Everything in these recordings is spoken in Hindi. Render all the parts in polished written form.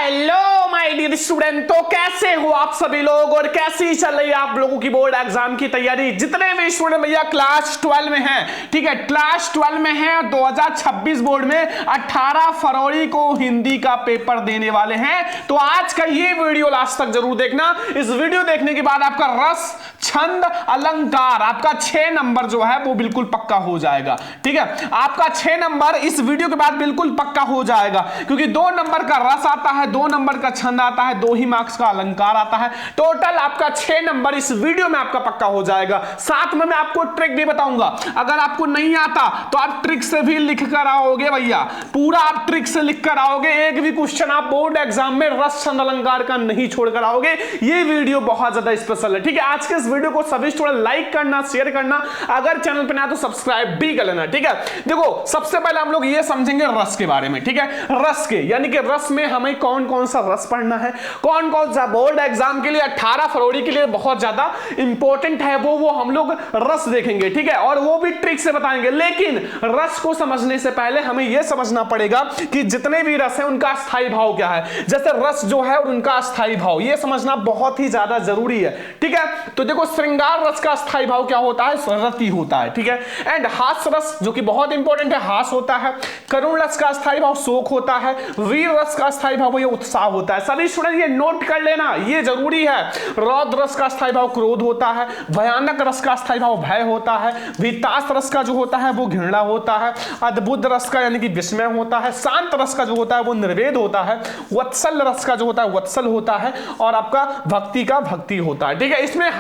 हेलो माय डियर स्टूडेंट, तो कैसे हो आप सभी लोग और कैसी चल रही है आप लोगों की बोर्ड एग्जाम की तैयारी। जितने भी स्टूडेंट भैया क्लास 12 में हैं, ठीक है, क्लास 12 में हैं, 2026 बोर्ड में 18 फरवरी को हिंदी का पेपर देने वाले हैं। तो आज का ये वीडियो लास्ट तक जरूर देखना। इस वीडियो देखने के बाद आपका रस, छंद, अलंकार, आपका 6 नंबर जो है वो बिल्कुल पक्का हो जाएगा। ठीक है, आपका 6 नंबर इस वीडियो के बाद बिल्कुल पक्का हो जाएगा, क्योंकि 2 नंबर का रस आता है, 2 नंबर का छंद आता है, 2 ही मार्क्स का अलंकार आता है। टोटल आपका 6 नंबर इस वीडियो में आपका पक्का हो जाएगा। साथ में मैं आपको ट्रिक भी बताऊंगा। अगर आपको नहीं आता तो आप ट्रिक से भी लिख कर आओगे भैया, पूरा आप ट्रिक से लिख कर आओगे। एक भी क्वेश्चन आप बोर्ड एग्जाम में रस, छंद, अलंकार का नहीं छोड़कर आओगे। ये वीडियो बहुत ज्यादा स्पेशल है। ठीक है, आज के इस वीडियो को सभी स्टूडेंट लाइक करना, शेयर करना, अगर चैनल पर ना तो सब्सक्राइब भी कर लेना। ठीक है, देखो सबसे पहले हम लोग ये समझेंगे रस के बारे में। ठीक है, रस के यानी कि रस में हमें कौन कौन सा रस पढ़ना है, कौन कौन सा बोर्ड एग्जाम के लिए 18 फरवरी के लिए बहुत ज्यादा इंपॉर्टेंट है, वो हम लोग रस देखेंगे। ठीक है, और वो भी ट्रिक से बताएंगे। लेकिन रस को समझने से पहले हमें यह समझना पड़ेगा कि जितने भी रस है उनका स्थायी भाव क्या है। जैसे रस जो है उनका स्थायी भाव यह समझना बहुत ही ज्यादा जरूरी है। ठीक है, तो देखो श्रृंगार रस का स्थायी भाव क्या होता है, रति होता है। ठीक है, एंड हास्य रस जो कि बहुत इंपॉर्टेंट है, हास होता है। करुण रस का स्थायी भाव शोक होता है। वीर रस का स्थायी भाव ये उत्साह होता है। सभी स्टूडेंट ये नोट कर लेना, ये जरूरी है। रौद्र रस का स्थायी भाव क्रोध होता है। भयानक रस का स्थायी भाव भय होता है। भीतास रस का जो होता है वो घृणा होता है। अद्भुत रस का यानी कि विस्मय होता है। शांत रस का जो होता है वो निर्वेद होता है। वत्सल रस का जो होता है वत्सल होता है। और आपका भक्ति का भक्ति होता है। ठीक है, इसमें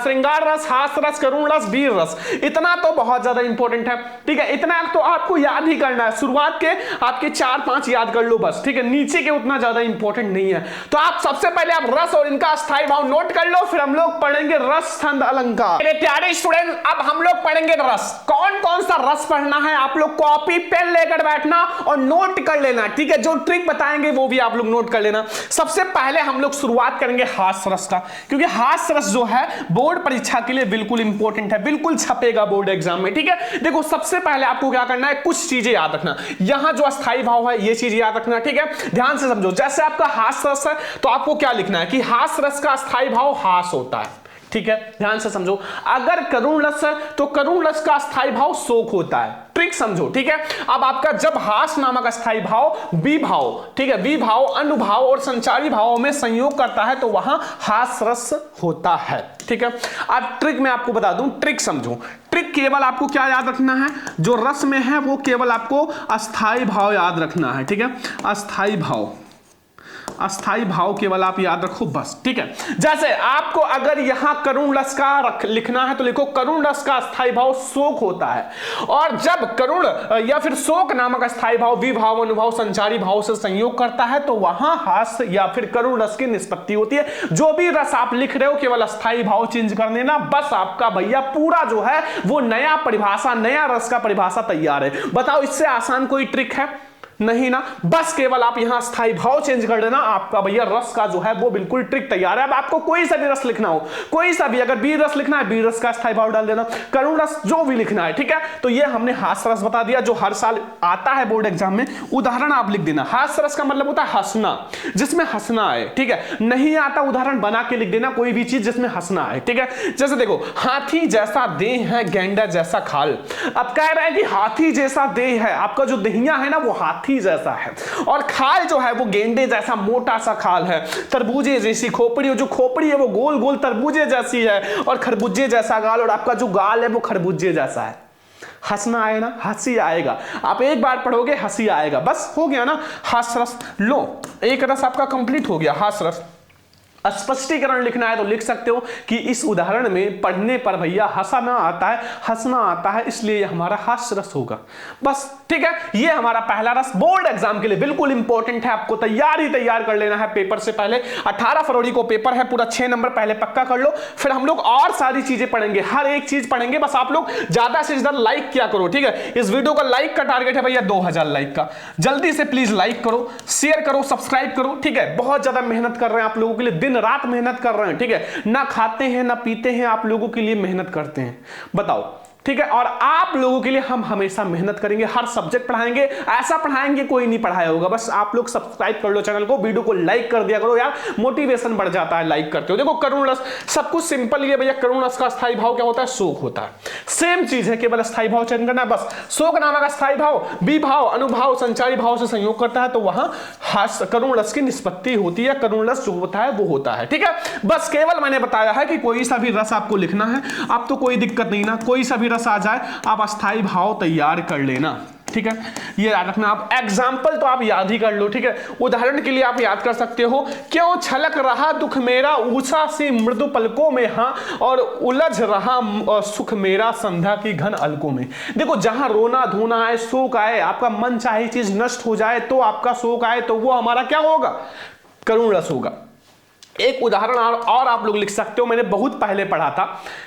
श्रृंगार रस, हास रस, करुण रस, वीर रस, इतना तो बहुत ज्यादा इंपॉर्टेंट है। ठीक है, इतना तो आपको याद ही करना है। शुरुआत के आपके 4-5 याद कर लो बस। ठीक है, नीचे के उतना ज्यादा इंपॉर्टेंट नहीं है। तो आप सबसे पहले आप रस और इनका स्थायी भाव नोट कर लो, फिर हम लोग पढ़ेंगे रस, छंद, अलंकार। मेरे प्यारे स्टूडेंट, अब हम लोग पढ़ेंगे रस। कौन कौन सा रस पढ़ना है आप लोग कॉपी पेन लेकर बैठना और नोट कर लेना। ठीक है, जो ट्रिक बताएंगे वो भी आप लोग नोट कर लेना। सबसे पहले हम लोग शुरुआत करेंगे हास्य रस का, क्योंकि हास्य रस जो है बोर्ड परीक्षा के लिए बिल्कुल इंपॉर्टेंट है, बिल्कुल छपेगा बोर्ड एग्जाम में। ठीक है, देखो सबसे पहले आपको क्या करना है, कुछ चीजें याद रखना। यहां जो स्थायी भाव है ये चीज याद रखना। ठीक है, ध्यान से समझो। जैसे आपका हास्य रस है तो आपको क्या लिखना है कि हास्य रस का स्थायी भाव हास होता है। ठीक है, ध्यान से समझो। अगर करुण रस है तो करुण रस का स्थायी भाव शोक होता है। ट्रिक समझो। ठीक है, अब आपका जब हास नामक स्थायी भाव विभाव, ठीक है, विभाव, अनुभाव और संचारी भावों में संयोग करता है तो वहां हास रस होता है। ठीक है, अब ट्रिक मैं आपको बता दूं, ट्रिक समझो। ट्रिक केवल आपको क्या याद रखना है, जो रस में है वो केवल आपको अस्थाई भाव याद रखना है। ठीक है, अस्थाई भाव, अस्थाई भाव केवल आप याद रखो बस। ठीक है, जैसे आपको अगर यहां करुण रस का लिखना है तो लिखो करुण रस का अस्थाई भाव शोक होता है। और जब करुण या फिर शोक नामक अस्थाई भाव विभाव, अनुभव, संचारी भाव से संयोग करता है तो वहां हास्य या फिर करुण रस की निष्पत्ति होती है। जो भी रस आप लिख रहे हो केवल अस्थाई भाव चेंज कर देना, बस आपका भैया पूरा जो है वो नया परिभाषा, नया रस का परिभाषा तैयार है। बताओ इससे आसान कोई ट्रिक है? नहीं ना, बस केवल आप यहां स्थायी भाव चेंज कर देना, आपका भैया रस का जो है वो बिल्कुल ट्रिक तैयार है। अब आपको कोई सा भी रस लिखना हो, कोई सा भी, अगर बी रस लिखना है बी रस का स्थायी भाव डाल देना, करुण रस जो भी लिखना है। ठीक है, तो ये हमने हास्य रस बता दिया जो हर साल आता है बोर्ड एग्जाम में। उदाहरण आप लिख देना। हास्य रस का मतलब होता है हंसना, जिसमें हंसना है। ठीक है, नहीं आता उदाहरण बना के लिख देना, कोई भी चीज जिसमें हंसना है। ठीक है, जैसे देखो हाथी जैसा देह है, गेंडा जैसा खाल। अब कह रहे हैं कि हाथी जैसा देह है, आपका जो देहिया है ना वो हाथी जैसा है, और खाल जो है वो गेंडे जैसा मोटा सा खाल है। तरबूजे जैसी खोपड़ी, और जो खोपड़ी है वो गोल गोल तरबूजे जैसी है, और खरबूजे जैसा गाल, और आपका जो गाल है वो खरबूजे जैसा है। हंसना आए ना, हंसी आएगा। आप एक बार पढ़ोगे हंसी आएगा, बस हो गया ना। हास्य रस लो, एक रस आपका कंप्लीट हो गया, हास्य रस। स्पष्टीकरण लिखना है तो लिख सकते हो कि इस उदाहरण में पढ़ने पर भैया हंसना आता है, हंसना आता है, इसलिए ये हमारा हास्य रस होगा बस। ठीक है, ये हमारा पहला रस बोर्ड एग्जाम के लिए बिल्कुल इंपॉर्टेंट है। आपको तैयार कर लेना है पेपर से पहले। 18 फरवरी को पेपर है, पूरा 6 नंबर पहले पक्का कर लो। फिर हम लोग और सारी चीजें पढ़ेंगे, हर एक चीज पढ़ेंगे। बस आप लोग ज्यादा से ज्यादा लाइक किया करो। ठीक है, इस वीडियो का लाइक का टारगेट है भैया 2000 लाइक का। जल्दी से प्लीज लाइक करो, शेयर करो, सब्सक्राइब करो। ठीक है, बहुत ज्यादा मेहनत कर रहे हैं आप लोगों के लिए, दिन रात मेहनत कर रहे हैं। ठीक है, ना खाते हैं ना पीते हैं, आप लोगों के लिए मेहनत करते हैं। बताओ ठीक है। और आप लोगों के लिए हम हमेशा मेहनत करेंगे, हर सब्जेक्ट पढ़ाएंगे, ऐसा पढ़ाएंगे कोई नहीं पढ़ाया होगा। बस आप लोग सब्सक्राइब कर लो चैनल को, वीडियो को लाइक कर दिया करो यार, मोटिवेशन बढ़ जाता है लाइक करते हो। देखो करुण रस सब कुछ सिंपल ही है भैया। करुण रस का स्थायी भाव क्या होता है? शोक होता है। सेम चीज है, केवल स्थायी भाव चयन करना है बस। शोक नामक स्थायी भाव विभाव अनुभाव संचारी भाव से संयोग करता है तो वहां करुण रस की निष्पत्ति होती है, करुण रस जो होता है वो होता है। ठीक है, बस केवल मैंने बताया है कि कोई सा भी रस आपको लिखना है, आप तो कोई दिक्कत नहीं ना, कोई सा भी रस आ जाए आप अस्थाई भाव तैयार कर लेना। ठीक है, ये याद रखना। आप एग्जाम्पल तो आप याद ही कर लो। ठीक है, उदाहरण के लिए आप याद कर सकते हो, क्यों छलक रहा दुख मेरा ऊषा सी मृदु पलकों में, हाँ, और उलझ रहा सुख मेरा संध्या की घन अलकों में। देखो जहां रोना धोना आए, शोक आए, आपका मन चाहे चीज नष्ट हो जाए तो आपका शोक आए तो वो हमारा क्या होगा? करुण रस होगा। एक उदाहरण और आप लोग लिख सकते हो, मैंने बहुत पहले पढ़ा था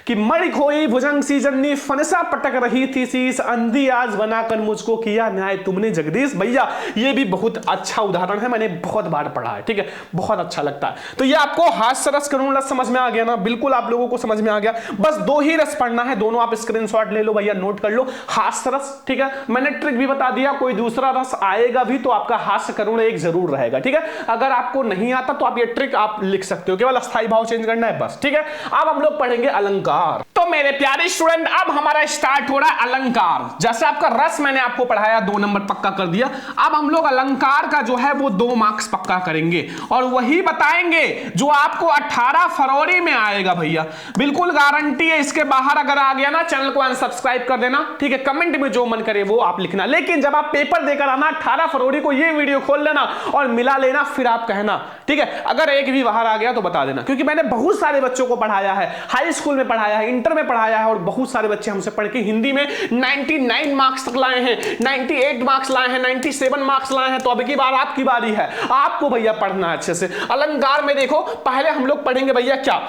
कि मणि खोई भुजंग सी जननी फनसा पटक रही थी शीस, अंधी आज बनाकर मुझको किया न्याय तुमने जगदीश। भैया ये भी बहुत अच्छा उदाहरण है, मैंने बहुत बार पढ़ा है। ठीक है, बहुत अच्छा लगता है। तो ये आपको हास्य रस करुण रस समझ में आ गया ना? बिल्कुल आप लोगों को समझ में आ गया। बस 2 ही रस पढ़ना है, दोनों आप स्क्रीनशॉट ले लो भैया, नोट कर लो। हास्य रस, ठीक है, मैंने ट्रिक भी बता दिया, कोई दूसरा रस आएगा भी तो आपका हास्य करुण एक जरूर रहेगा। ठीक है, अगर आपको नहीं आता तो आप ये ट्रिक आप लिख सकते हो, केवल अस्थाई भाव चेंज करना है बस। ठीक है, अब हम लोग पढ़ेंगे अलंकार। तो मेरे प्यारे स्टूडेंट अब हमारा स्टार्ट हो रहा है अलंकार। जैसे आपका रस मैंने आपको पढ़ाया 2 नंबर पक्का कर दिया, अब हम लोग अलंकार का जो है वो 2 मार्क्स पक्का करेंगे और वही बताएंगे जो आपको 18 फरवरी में आएगा भैया, बिल्कुल गारंटी है। इसके बाहर अगर आ गया ना, चैनल को अनसब्सक्राइब कर देना। ठीक है, कमेंट में जो मन करे वो आप लिखना, लेकिन जब आप पेपर देकर आना 18 फरवरी को ये वीडियो खोल लेना और मिला लेना, फिर आप कहना। ठीक है, अगर एक भी बाहर आ गया तो बता देना, क्योंकि मैंने बहुत सारे बच्चों को पढ़ाया है, हाई स्कूल में पढ़ाया है, इंटर में पढ़ाया है, और बहुत सारे बच्चे हमसे पढ़ के हिंदी में 99 मार्क्स तक लाए हैं, 98 मार्क्स लाए हैं, 97 मार्क्स लाए हैं। तो अब की बार आपकी बारी है, आपको भैया पढ़ना है अच्छे से। अलंकार में देखो पहले हम लोग पढ़ेंगे भैया क्या?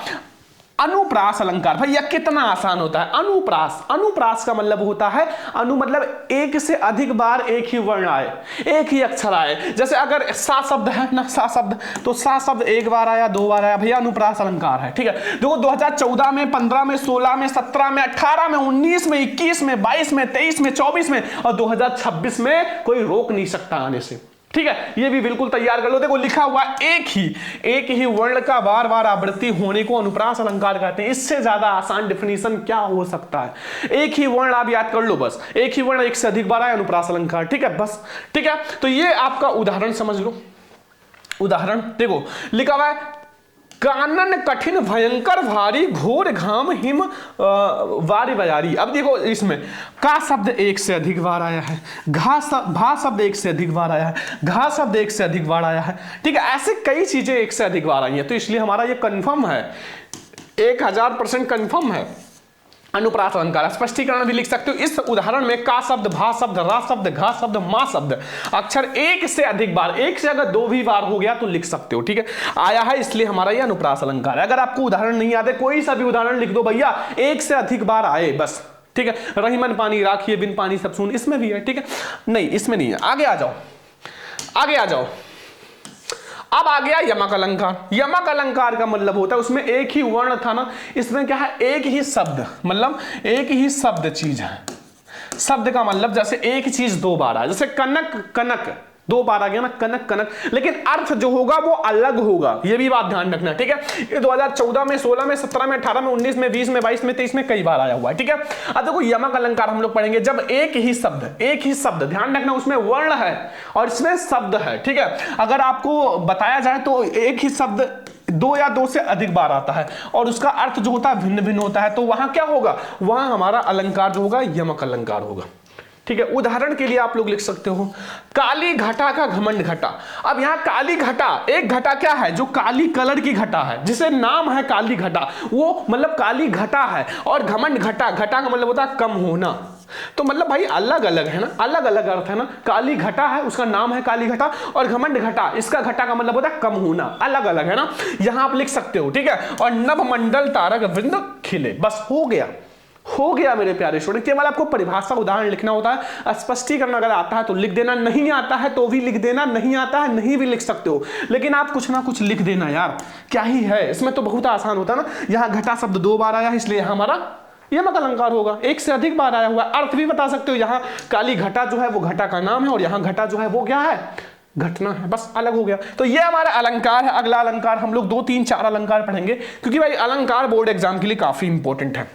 अनुप्रास अलंकार। भैया कितना आसान होता है अनुप्रास। अनुप्रास का मतलब होता है, अनु मतलब एक से अधिक बार एक ही वर्ण आए, एक ही अक्षर आए। जैसे अगर सा शब्द है ना, सा शब्द, तो सा शब्द 1 बार आया, 2 बार आया, भैया अनुप्रास अलंकार है। ठीक है, देखो 2014 में, 15 में, 16 में, 17 में, 18 में, 19 में, 21 में, 22 में, 23 में, 24 में और 2026 में कोई रोक नहीं सकता आने से। ठीक है, ये भी बिल्कुल तैयार कर लो। देखो लिखा हुआ एक ही वर्ण का बार बार आवृत्ति होने को अनुप्रास अलंकार कहते हैं। इससे ज्यादा आसान डेफिनेशन क्या हो सकता है? एक ही वर्ण आप याद कर लो, बस एक ही वर्ण एक से अधिक बार आए, अनुप्रास अलंकार। ठीक है, बस ठीक है। तो ये आपका उदाहरण समझ लो। उदाहरण देखो लिखा हुआ है, कानन कठिन भयंकर भारी घोर घाम हिम वारी बजारी। अब देखो इसमें का शब्द 1 से अधिक बार आया है, भा शब्द 1 से अधिक बार आया है, घा शब्द 1 से अधिक बार आया है। ठीक है, ऐसे कई चीजें 1 से अधिक बार आई हैं, तो इसलिए हमारा ये कंफर्म है, 1000% कंफर्म है अनुप्रास अलंकार। स्पष्टीकरण भी लिख सकते हो इस उदाहरण में, का शब्द, भा शब्द, रा शब्द, घा शब्द, मा शब्द, अक्षर 1 से अधिक बार, 1 से अगर 2 भी बार हो गया तो लिख सकते हो। ठीक है, आया है, इसलिए हमारा ये अनुप्रास अलंकार है। अगर आपको उदाहरण नहीं याद है, कोई सा भी उदाहरण लिख दो भैया, 1 से अधिक बार आए बस। ठीक है, रहीमन पानी राखिए बिन पानी सब सुन, इसमें भी है। ठीक है, नहीं इसमें नहीं है। आगे आ जाओ, आगे आ जाओ। अब आ गया यमक अलंकार। यमक अलंकार का मतलब होता है, उसमें एक ही वर्ण था ना, इसमें क्या है? एक ही शब्द, मतलब एक ही शब्द चीज है। शब्द का मतलब जैसे एक चीज 2 बार आया, जैसे कनक कनक 2 बार आ गया ना, कनक कनक, लेकिन अर्थ जो होगा वो अलग होगा, ये भी बात ध्यान रखना है। ठीक है, ये 2014 में, 16 में, 17 में, 18 में, 19 में, 20 में, 22 में, 23 में कई बार आया हुआ है। ठीक है, अब देखो यमक अलंकार हम लोग पढ़ेंगे जब एक ही शब्द, ध्यान रखना उसमें वर्ण है और इसमें शब्द है। ठीक है, अगर आपको बताया जाए तो एक ही शब्द 2 या 2 से अधिक बार आता है और उसका अर्थ जो होता है भिन्न भिन्न होता है, तो वहां क्या होगा? वहां हमारा अलंकार जो होगा यमक अलंकार होगा। ठीक है, उदाहरण के लिए आप लोग लिख सकते हो, काली घटा का घमंड घटा। अब यहां काली घटा, एक घटा क्या है? जो काली कलर की घटा है, जिसे नाम है काली घटा, वो मतलब काली घटा है। और घमंड घटा, घटा का मतलब होता है कम होना, तो मतलब भाई अलग अलग है ना, अलग अलग अर्थ है ना। काली घटा है, उसका नाम है काली घटा, और घमंड घटा, इसका घटा का मतलब होता है कम होना, अलग अलग है ना, यहां आप लिख सकते हो। ठीक है, और नभ मंडल तारक वृंद खिले, बस हो गया मेरे प्यारे स्टूडेंट। केवल आपको परिभाषा उदाहरण लिखना होता है, स्पष्टीकरण अगर आता है तो लिख देना, नहीं आता है तो भी लिख देना, नहीं आता है नहीं भी लिख सकते हो, लेकिन आप कुछ ना कुछ लिख देना यार, क्या ही है इसमें, तो बहुत आसान होता है ना। यहां घटा शब्द 2 बार आया है, इसलिए हमारा यमक अलंकार होगा, एक से अधिक बार आया हुआ है। अर्थ भी बता सकते हो, यहाँ काली घटा जो है वो घटा का नाम है और यहाँ घटा जो है वो क्या है, घटना है, बस अलग हो गया। तो ये हमारा अलंकार है। अगला अलंकार हम लोग 2 3 4 अलंकार पढ़ेंगे, क्योंकि भाई अलंकार बोर्ड एग्जाम के लिए काफी इंपॉर्टेंट है।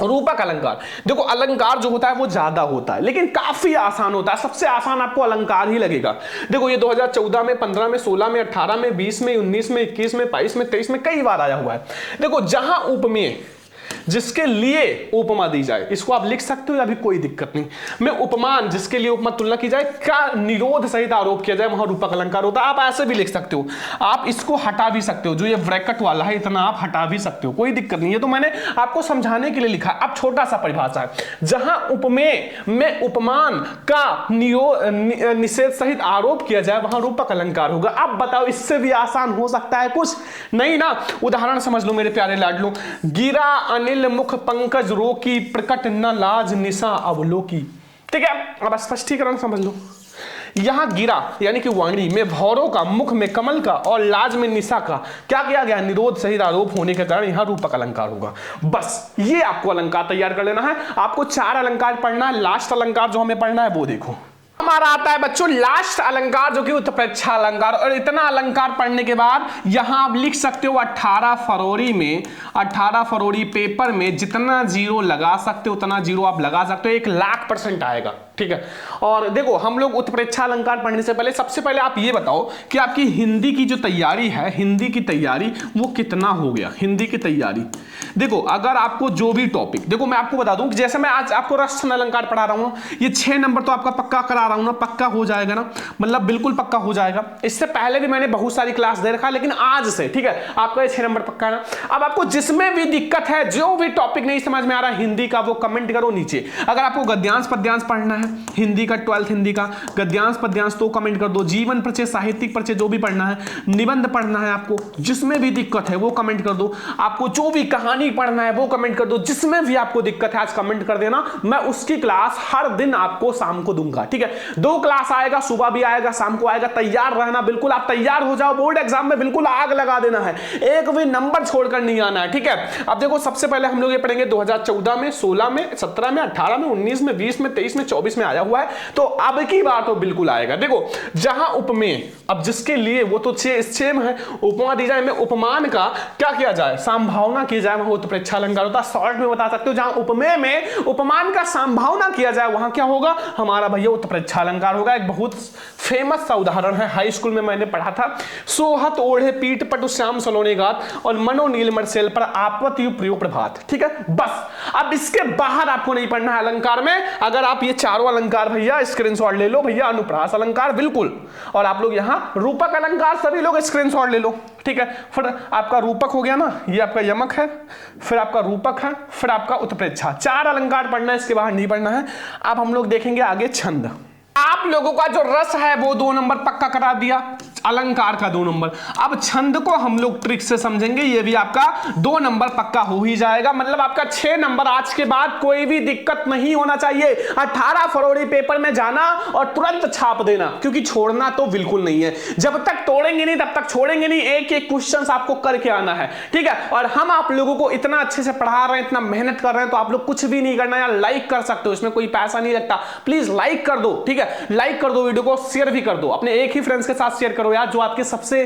रूपक अलंकार, देखो अलंकार जो होता है वो ज्यादा होता है लेकिन काफी आसान होता है। सबसे आसान आपको अलंकार ही लगेगा। देखो ये 2014 में, 15 में, 16 में, 18 में, 20 में, 19 में, 21 में, 22 में, 23 में कई बार आया हुआ है। देखो जहां उपमेय जिसके लिए उपमा दी जाए, इसको आप लिख सकते हो, अभी कोई दिक्कत नहीं। मैं उपमान जिसके लिए उपमा तुलना की जाए का निरोध सहित आरोप किया जाए, वहां रूपक अलंकार होता है। आप ऐसे भी लिख सकते हो, आप इसको हटा भी सकते हो, जो ये ब्रैकेट वाला है इतना आप हटा भी सकते हो, कोई दिक्कत नहीं है। तो मैंने आपको समझाने के लिए लिखा। अब छोटा सा परिभाषा है, जहां उपमेय में उपमान का निषेध सहित आरोप किया जाए वहां रूपक अलंकार होगा। अब बताओ इससे भी आसान हो सकता है कुछ? नहीं ना। उदाहरण समझ लो मेरे प्यारे लाडलो, गिरा अनिल मुख पंकज रोकी, प्रकट न लाज निशा अवलोकी। ठीक है, अब स्पष्टीकरण समझ लो। यहां गिरा यानी कि वाणी में भौरों का, मुख में कमल का और लाज में निशा का क्या किया गया, निरोध सहित आरोप होने के कारण यहां रूपक अलंकार होगा। बस ये आपको अलंकार तैयार कर लेना है। आपको 4 अलंकार पढ़ना है, लास्ट अलंकार जो हमें पढ़ना है वो देखो। हमारा आता है बच्चों लास्ट अलंकार जो कि उत्प्रेक्षा अलंकार। और इतना अलंकार पढ़ने के बाद यहां आप लिख सकते हो 18 फरवरी में, 18 फरवरी पेपर में जितना जीरो लगा सकते हो उतना जीरो आप लगा सकते हो, 1,00,000% आएगा। ठीक है, और देखो हम लोग उत्प्रेक्षा अलंकार पढ़ने से पहले सबसे पहले आप ये बताओ कि आपकी हिंदी की जो तैयारी है, हिंदी की तैयारी वो कितना हो गया। हिंदी की तैयारी देखो, अगर आपको जो भी टॉपिक, देखो मैं आपको बता दूं कि जैसे मैं आज आपको रसन अलंकार पढ़ा रहा हूं, ये 6 नंबर तो आपका पक्का करा रहा हूं ना, पक्का हो जाएगा ना, मतलब बिल्कुल पक्का हो जाएगा। इससे पहले भी मैंने बहुत सारी क्लास दे रखा, लेकिन आज से ठीक है आपका ये 6 नंबर पक्का है ना। अब आपको जिसमें भी दिक्कत है, जो भी टॉपिक नहीं समझ में आ रहा हिंदी का, वो कमेंट करो नीचे। अगर आपको गद्यांश पद्यांश पढ़ना है हिंदी का, 12th हिंदी का गद्यांश पद्यांश, तो कमेंट कर दो। जीवन परिचय, साहित्यिक परिचय जो भी पढ़ना है, निबंध पढ़ना है आपको, जिसमें भी दिक्कत है वो कमेंट कर दो। आपको जो भी कहानी पढ़ना है वो कमेंट कर दो। जिसमें भी आपको दिक्कत है आज कमेंट कर देना, मैं उसकी क्लास हर दिन आपको शाम को दूंगा। ठीक है, 2 क्लास आएगा, सुबह भी आएगा शाम को आएगा। तैयार रहना, बिल्कुल आप तैयार हो जाओ, बोर्ड एग्जाम में बिल्कुल आग लगा देना है, एक भी नंबर छोड़कर नहीं आना है। ठीक है, अब देखो सबसे पहले हम लोग ये पढ़ेंगे 2014 में, 16 में, 17 में, 18 में, 19 में, 20 में, 23 में, 24 में आया हुआ है, तो अब की बार तो बिल्कुल आएगा। देखो जहां उपमेय, अब जिसके लिए वो तो सेम है, उपमा दी जाए में उपमान का क्या किया जाए, संभावना की जाए, वहां उत्प्रेक्षा अलंकार होता है। शॉर्ट में बता सकते हो, जहां उपमेय में उपमान का संभावना किया जाए वहां क्या होगा, हमारा भैया उत्प्रेक्षा अलंकार होगा। एक बहुत फेमस सा उदाहरण है, हाई स्कूल में मैंने पढ़ा था, सोहत ओढ़े पीठ पटु श्याम सलोने गात और मनो नीलमर सेल पर आपत यु प्रियो प्रभात। ठीक है, बस अब इसके बाहर आपको नहीं पढ़ना है अलंकार में। अगर आप ये चारों अलंकार भैया स्क्रीनशॉट ले लो भैया, अनुप्रास अलंकार बिल्कुल, और आप लोग यहां रूपक अलंकार सभी लोग स्क्रीनशॉट ले लो। ठीक है, फिर आपका रूपक हो गया ना, ये आपका यमक है, फिर आपका रूपक है, फिर आपका उत्प्रेक्षा। 4 अलंकार पढ़ना है, इसके बाहर नहीं पढ़ना है। अब हम लोग देखेंगे आगे छंद। आप लोगों का जो रस है वो 2 नंबर पक्का करा दिया, अलंकार का 2 नंबर। अब छंद को हम लोग ट्रिक से समझेंगे, ये भी आपका 2 नंबर पक्का हो ही जाएगा। मतलब आपका 6 नंबर आज के बाद कोई भी दिक्कत नहीं होना चाहिए। 18 फरवरी पेपर में जाना और तुरंत छाप देना, क्योंकि छोड़ना तो बिल्कुल नहीं है। जब तक तोड़ेंगे नहीं तब तक छोड़ेंगे नहीं, एक एक क्वेश्चन आपको करके आना है। ठीक है, और हम आप लोगों को इतना अच्छे से पढ़ा रहे हैं, इतना मेहनत कर रहे हैं, तो आप लोग कुछ भी नहीं करना यार, लाइक कर सकते हो, इसमें कोई पैसा नहीं लगता। प्लीज लाइक कर दो। ठीक है, लाइक कर दो, वीडियो को शेयर भी कर दो, अपने एक ही फ्रेंड्स के साथ शेयर करो यार, जो आपके सबसे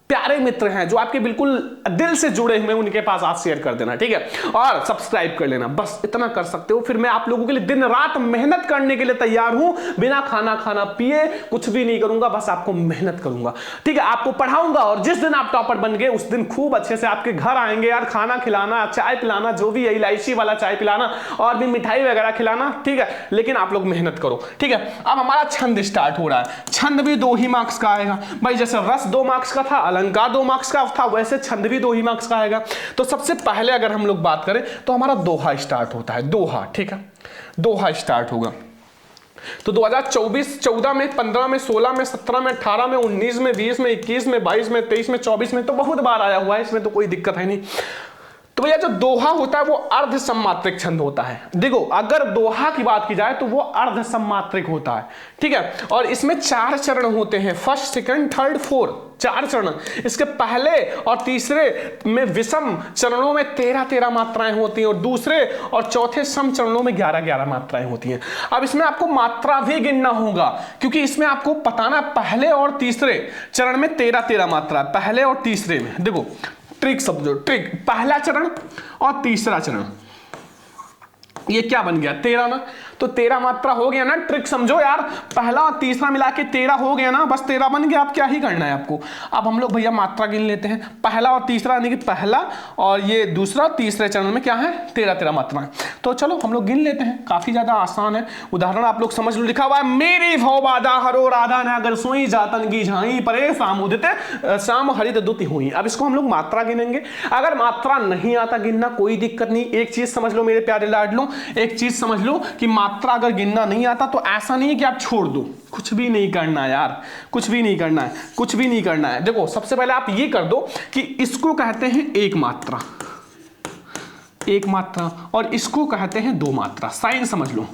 प्यारे मित्र हैं, जो आपके बिल्कुल दिल से जुड़े हुए, उनके पास आप शेयर कर देना। ठीक है, और सब्सक्राइब कर लेना, बस इतना कर सकते हो। फिर मैं आप लोगों के लिए दिन रात मेहनत करने के लिए तैयार हूं, बिना खाना पिए कुछ भी नहीं करूंगा, बस आपको मेहनत करूंगा। ठीक है, आपको पढ़ाऊंगा, और जिस दिन आप टॉपर बन गए उस दिन खूब अच्छे से आपके घर आएंगे यार, खाना खिलाना, चाय पिलाना, जो भी है इलायची वाला चाय पिलाना, और भी मिठाई वगैरह खिलाना। ठीक है, लेकिन आप लोग मेहनत करो। ठीक है, अब हमारा छंद स्टार्ट हो रहा है। छंद भी 2 ही मार्क्स का आएगा भाई, जैसे रस 2 मार्क्स का था, अलंकार 2 मार्क्स का था, वैसे छंद भी 2 ही मार्क्स का आएगा। तो सबसे पहले अगर हम लोग बात करें तो हमारा दोहा स्टार्ट होता है, दोहा। ठीक है, दोहा स्टार्ट होगा। तो 2024, 14 में, 15 में, 16 में, 17 में, 18 में, 19 में, 20 में, 21 में, 22 में, 23 में, 24 में तो बहुत बार आया हुआ है, इसमें तो कोई दिक्कत है नहीं। तो भैया जो दोहा होता है वो अर्ध सम्मात्रिक छंद होता है। देखो अगर दोहा की बात की जाए तो वो अर्ध सम्मात्रिक होता है, ठीक है। और इसमें 4 चरण होते हैं, फर्स्ट, सेकंड, थर्ड, फोर्थ, 4 चरण। इसके पहले और तीसरे में विषम चरणों में 13-13 मात्राएं होती हैं और दूसरे और चौथे सम चरणों में 11-11 मात्राएं होती हैं। अब इसमें आपको मात्रा भी गिनना होगा क्योंकि इसमें आपको बताना पहले और तीसरे चरण में 13-13 मात्रा, पहले और तीसरे में। देखो ट्रिक समझो, ट्रिक, पहला चरण और तीसरा चरण, ये क्या बन गया 13 ना, तो 13 मात्रा हो गया ना। ट्रिक समझो यार, पहला और तीसरा मिला के 13 हो गया ना, बस 13 बन गया। अब क्या ही करना है आपको। अब हम लोग भैया मात्रा गिन लेते हैं, पहला और तीसरा, यानी कि पहला और ये दूसरा, तीसरे चरण में क्या है 13-13 मात्राएं। तो चलो हम लोग गिन लेते हैं, काफी ज्यादा आसान है। उदाहरण आप लोग समझ लो, लिखा हुआ है मेरी भव बाधा हरो राधा न अगर सोई जातन की झाई परे शाम उदित शाम हरित दुति हुई। अब इसको हम लोग मात्रा गिनेंगे। अगर मात्रा नहीं आता गिनना कोई दिक्कत नहीं, एक चीज समझ लो मेरे प्यारे लाडलो, एक चीज समझ लो कि मात्रा अगर गिनना नहीं आता तो ऐसा नहीं है कि आप छोड़ दो, कुछ भी नहीं करना है यार, कुछ भी नहीं करना है, कुछ भी नहीं करना है। देखो सबसे पहले आप ये कर दो कि इसको कहते हैं एक मात्रा, एक मात्रा, और इसको कहते हैं 2 मात्रा। साइन समझ लो,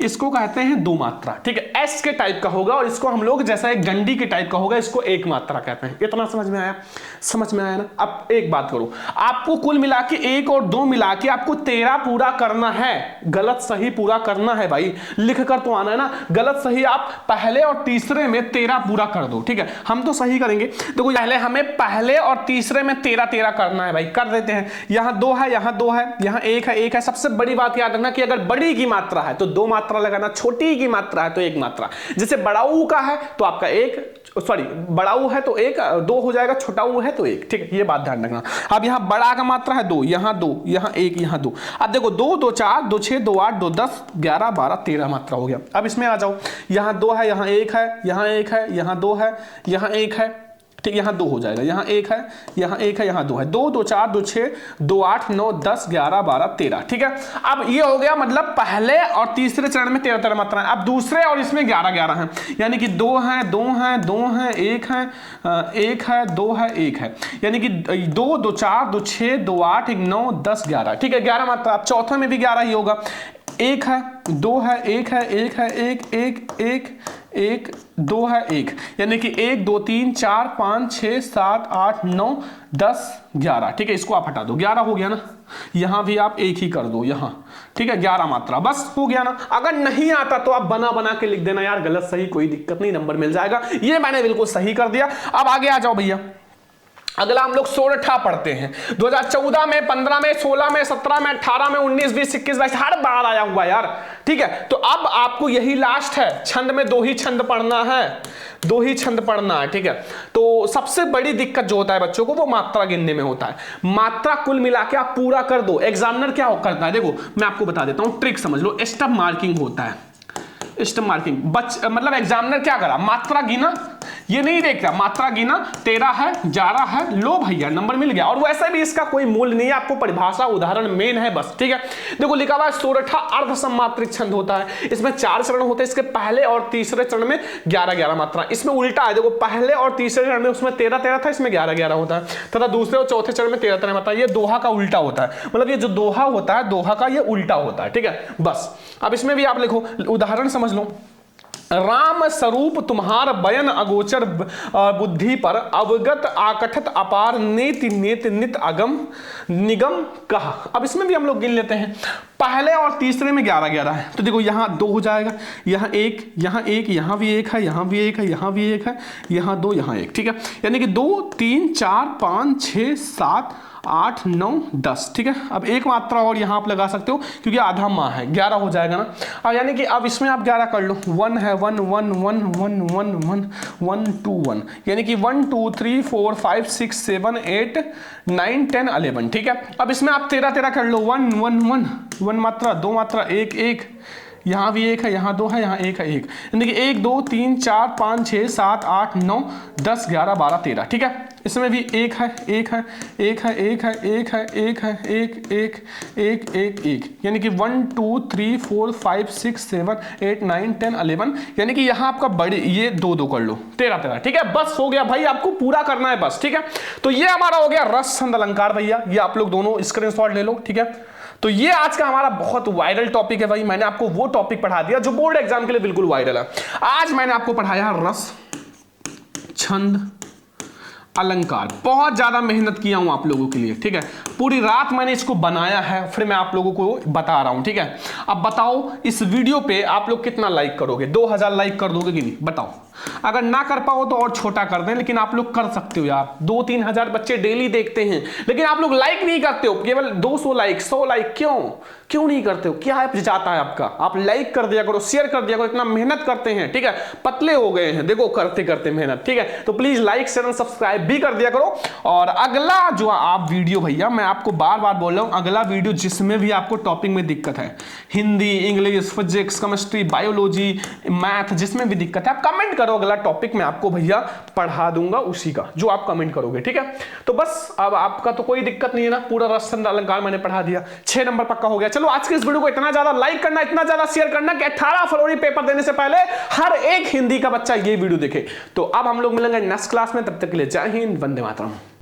इसको कहते हैं 2 मात्रा, ठीक है। एस के टाइप का होगा और इसको हम लोग जैसा एक गंडी के टाइप का होगा, इसको 1 मात्रा कहते हैं। इतना समझ में आया, समझ में आया ना। अब एक बात करो, आपको कुल मिला के 1 और 2 मिला के आपको 13 पूरा करना है, गलत सही पूरा करना है भाई, लिख कर तो आना है ना। गलत सही आप पहले और तीसरे में 13 पूरा कर दो, ठीक है। हम तो सही करेंगे। देखो पहले हमें पहले और तीसरे में 13-13 करना है भाई, कर देते हैं। यहाँ 2 है, यहाँ 2 है, यहाँ 1 है, 1 है। सबसे बड़ी बात याद रखना कि अगर बड़ी की मात्रा है तो 2 मात्रा लगाना, छोटी की मात्रा है तो 1 मात्रा। जैसे बड़ाऊ का है तो आपका 1, सॉरी बड़ाऊ है तो 1, 2 हो जाएगा, छोटाऊ है तो 1, ठीक है। ये बात ध्यान रखना। अब यहाँ बड़ा का मात्रा है 2, यहाँ 2, यहाँ 1, यहाँ 2। अब देखो 2, 2, 4, 2, 6, 2, 8, 2, 10, 11, 12, 13 मात्रा हो गया। अब इसमें आ जाओ, यहाँ 2 है, यहाँ 1 है, यहाँ 1 है, यहाँ 2 है, यहाँ 1 है, ठीक, यहाँ 2 हो जाएगा, यहाँ 1 है, यहाँ 1 है, यहाँ 2 है। 2, 2, 4, 2, 6, 2, 8, 9, 10, 11, 12, 13, ठीक है। अब ये हो गया, मतलब पहले और तीसरे चरण में 13-13 मात्राएं। अब दूसरे और इसमें 11-11 हैं, यानी कि 2 है, 2 है, 2 है, 1 है, 1 है, 2 है, 1 है, यानी कि 2, 2, 4, 2, 6, 2, 8, 9, 10, 11, ठीक है। 11 मात्रा। अब चौथे में भी 11 ही होगा। 1 है, 2 है, 1 है, 1 है, 1, 1, 1, 1, 2 है, 1, यानी कि 1, 2, 3, 4, 5, 6, 7, 8, 9, 10, 11, ठीक है। इसको आप हटा दो, 11 हो गया ना। यहां भी आप 1 ही कर दो यहाँ, ठीक है। 11 मात्रा, बस हो गया ना। अगर नहीं आता तो आप बना बना के लिख देना यार, गलत सही कोई दिक्कत नहीं, नंबर मिल जाएगा। ये मैंने बिल्कुल सही कर दिया। अब आगे आ जाओ भैया, अगला हम लोग सोरठा पढ़ते हैं। 2014 में, 15 में, 16 में, 17 में, 18 में, 19, 20, 21, 22 हर बार आया हुआ यार, ठीक है। तो अब आपको यही लास्ट है, छंद में 2 ही छंद पढ़ना है, 2 ही छंद पढ़ना है, ठीक है। तो सबसे बड़ी दिक्कत जो होता है बच्चों को वो मात्रा गिनने में होता है। मात्रा कुल मिला के आप पूरा कर दो। एग्जामिनर क्या करता है, देखो मैं आपको बता देता हूं, ट्रिक समझ लो। स्टॉप मार्किंग होता है, स्टॉप मार्किंग। मतलब एग्जामिनर क्या करा, मात्रा गिना, ये नहीं देख रहा, मात्रा गिना, 13 है, 11 है, लो भैया नंबर मिल गया। और वैसे भी इसका कोई मूल्य नहीं है, आपको परिभाषा उदाहरण मेन है बस, ठीक है। देखो लिखा हुआ है सोरठा अर्ध सम्मात्रिक छंद होता है। इसमें 4 चरण होते हैं, इसके पहले और तीसरे चरण में 11-11 मात्रा। इसमें उल्टा है, देखो पहले और तीसरे चरण में उसमें 13-13 था, इसमें 11-11 होता है, तथा दूसरे और चौथे चरण में 13-13 मात्रा। ये दोहा का उल्टा होता है, मतलब ये जो दोहा होता है, दोहा का ये उल्टा होता है, ठीक है। बस अब इसमें भी आप लिखो, उदाहरण समझ लो। राम स्वरूप तुम्हार बयन अगोचर बुद्धि पर अवगत आकठत अपार नेति नेत नित अगम निगम कहा। अब इसमें भी हम लोग गिन लेते हैं। पहले और तीसरे में 11-11 है, तो देखो यहाँ 2 हो जाएगा, यहाँ 1, यहाँ 1, यहाँ भी 1 है, यहाँ भी 1 है, यहाँ भी 1 है, यहाँ 2, यहाँ 1, ठीक है। यानी कि 2, 3, 4, 5, 6, 7, 8, 9, 10, ठीक है। अब 1 मात्रा और यहाँ आप लगा सकते हो क्योंकि आधा माह है, 11 हो जाएगा ना। अब यानी कि अब इसमें आप 11 कर लो। 1 है, 1, 1, 1, 1, 1, 1, 1, 2, 1, यानी कि 1, 2, 3, 4, 5, 6, 7, 8, 9, 10, 11, ठीक है। अब इसमें आप 13-13 कर लो। 1, 1, 1, 1 मात्रा, 2 मात्रा, 1, 1, यहाँ भी एक है, यहाँ 2 है, यहाँ 1 है, 1, यानी कि 1 2 3 4 5 6 7 8 9 10 11 12 13, ठीक है। इसमें भी 1 है, 1 है, 1 है, 1 है, 1 है, 1 है, 1 1 1 1 1, यानी कि 1 2 3 4 5 6 7 8 9 10 11, यानी कि यहाँ आपका बड़े ये 2 2 कर लो, 13 13, ठीक है। बस हो गया भाई, आपको पूरा करना है बस, ठीक है। तो ये हमारा हो गया रस छंद अलंकार भैया, ये आप लोग दोनों स्क्रीनशॉट ले लो, ठीक है। तो ये आज का हमारा बहुत वायरल टॉपिक है भाई, मैंने आपको वो टॉपिक पढ़ा दिया जो बोर्ड एग्जाम के लिए बिल्कुल वायरल है। आज मैंने आपको पढ़ाया रस छंद अलंकार, बहुत ज्यादा मेहनत किया हूं आप लोगों के लिए, ठीक है। पूरी रात मैंने इसको बनाया है, फिर मैं आप लोगों को बता रहा हूं, ठीक है। अब बताओ इस वीडियो पे आप लोग कितना लाइक करोगे? 2000 लाइक कर दोगे कि नहीं? बताओ। अगर ना कर पाओ तो और छोटा कर दें, लेकिन आप लोग कर सकते हो यार। 2-3 हजार बच्चे डेली देखते हैं, लेकिन आप लोग लाइक नहीं करते हो, केवल 200 लाइक 100 लाइक। क्यों नहीं करते हो? क्या है जाता है आपका? आप लाइक कर दिया करो, शेयर कर दिया करो, इतना मेहनत करते हैं, ठीक है। पतले हो गए हैं देखो करते करते मेहनत, ठीक है। तो प्लीज लाइक शेयर सब्सक्राइब भी कर दिया करो। और अगला जो आप वीडियो भैया, मैं आपको बार बार बोल रहा हूं, अगला वीडियो जिसमें भी आपको टॉपिक में दिक्कत है, Hindi, English, physics, chemistry, biology, math, जिसमें भी दिक्कत है आप कमेंट करो, अगला टॉपिक मैं आपको भैया पढ़ा दूंगा उसी का जो आप कमेंट करोगे, ठीक है। तो बस अब आपका तो कोई दिक्कत नहीं है ना, पूरा रस छंद अलंकार मैंने पढ़ा दिया, 6 नंबर पक्का हो गया। चलो आज के इस वीडियो को इतना ज्यादा लाइक करना, इतना ज्यादा शेयर करना कि 18 फरवरी पेपर देने से पहले हर एक हिंदी का बच्चा ये वीडियो देखे। तो अब हम लोग मिलेंगे नेक्स्ट क्लास में, तब तक के लिए जय हिंद, वंदे मातरम।